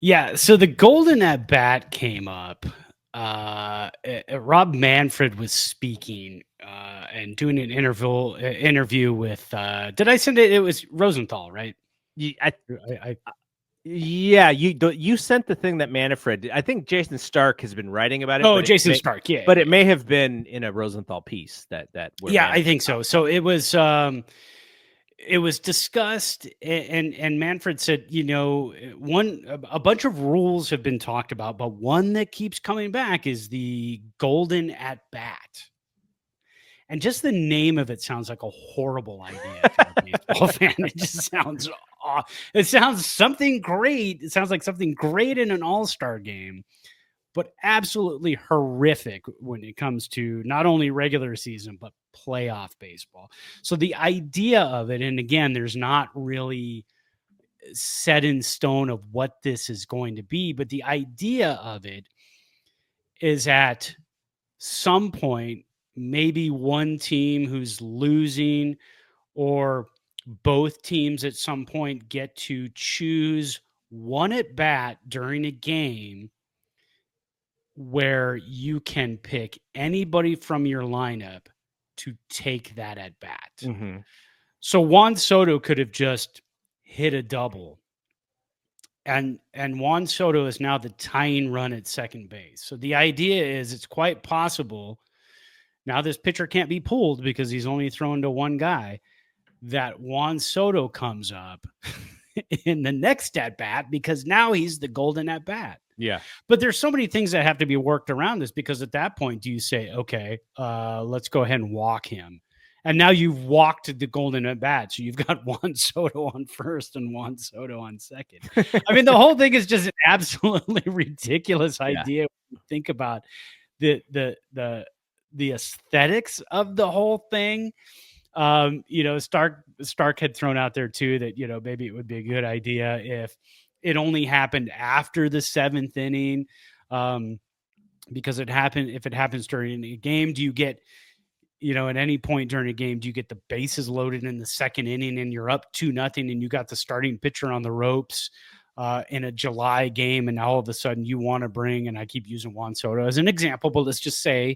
Yeah, so the golden at bat came up. Rob Manfred was speaking and doing an interview with. Did I send it? It was Rosenthal, right? You, I yeah, you sent the thing that Manfred did. I think Jason Stark has been writing about it, Oh, Jason Stark. Yeah, but yeah, it may have been in a Rosenthal piece that where yeah. I Manfred think so. talked about So it was discussed, and Manfred said, a bunch of rules have been talked about, but one that keeps coming back is the golden at bat. And just the name of it sounds like a horrible idea if you're a baseball fan. It just sounds it sounds something great. It sounds like something great in an all-star game, but absolutely horrific when it comes to not only regular season but playoff baseball. So the idea of it, and again, there's not really set in stone of what this is going to be, but the idea of it is at some point, maybe one team who's losing or both teams at some point get to choose one at bat during a game where you can pick anybody from your lineup to take that at bat. it. So Juan Soto could have just hit a double. And Juan Soto is now the tying run at second base. So the idea is it's quite possible now this pitcher can't be pulled because he's only thrown to one guy, that Juan Soto comes up in the next at bat because now he's the golden at bat. Yeah. But there's so many things that have to be worked around this, because at that point, do you say, okay, let's go ahead and walk him? And now you've walked the golden at bat. So you've got Juan Soto on first and Juan Soto on second. I mean, the whole thing is just an absolutely ridiculous Yeah. idea when you think about the aesthetics of the whole thing. Stark had thrown out there too that, maybe it would be a good idea if it only happened after the seventh inning. Because if it happens during a game, do you get, at any point during a game, do you get the bases loaded in the second inning and you're up 2-0 and you got the starting pitcher on the ropes in a July game, and now all of a sudden you want to bring, and I keep using Juan Soto as an example, but let's just say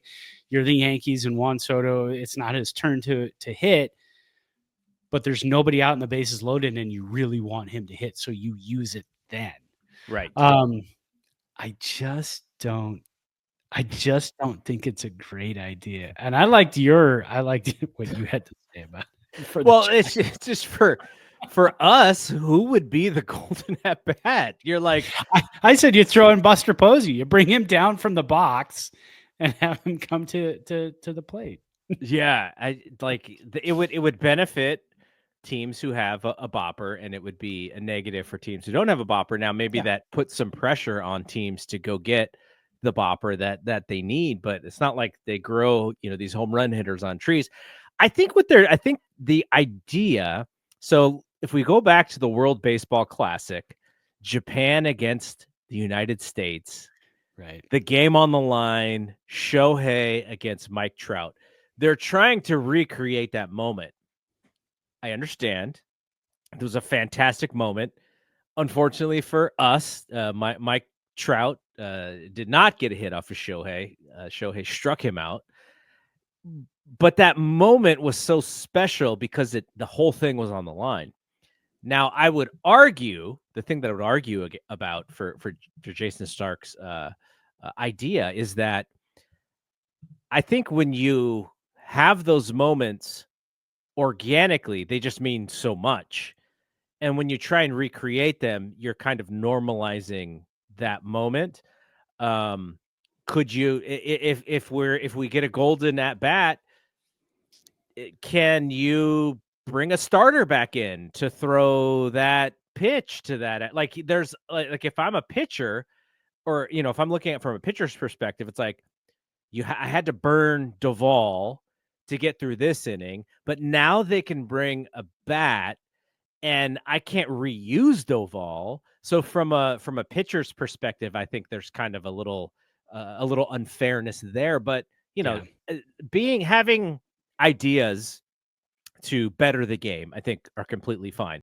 you're the Yankees and Juan Soto, it's not his turn to hit, but there's nobody out in the bases loaded and you really want him to hit, so you use it then. Right. I just don't think it's a great idea. And I liked what you had to say about it. Well, it's just for us, who would be the golden at bat? You're like, I said you throw in Buster Posey. You bring him down from the box and have him come to the plate. yeah, it would benefit teams who have a bopper, and it would be a negative for teams who don't have a bopper. Now, maybe that puts some pressure on teams to go get the bopper that they need, but it's not like they grow, these home run hitters on trees. I think the idea. So if we go back to the World Baseball Classic, Japan against the United States, right? The game on the line, Shohei against Mike Trout. They're trying to recreate that moment. I understand. It was a fantastic moment. Unfortunately for us, Mike Trout did not get a hit off of Shohei. Shohei struck him out. But that moment was so special because the whole thing was on the line. Now, I would argue, the thing that I would argue about for Jason Stark's idea is that I think when you have those moments organically, they just mean so much. And when you try and recreate them, you're kind of normalizing that moment. Could you, if we get a golden at bat, can you bring a starter back in to throw that pitch to that? Like, there's like if I'm a pitcher, or if I'm looking at it from a pitcher's perspective, it's like I had to burn Duvall to get through this inning, but now they can bring a bat, and I can't reuse Duvall. So from a pitcher's perspective, I think there's kind of a little unfairness there. But having ideas to better the game, I think, are completely fine.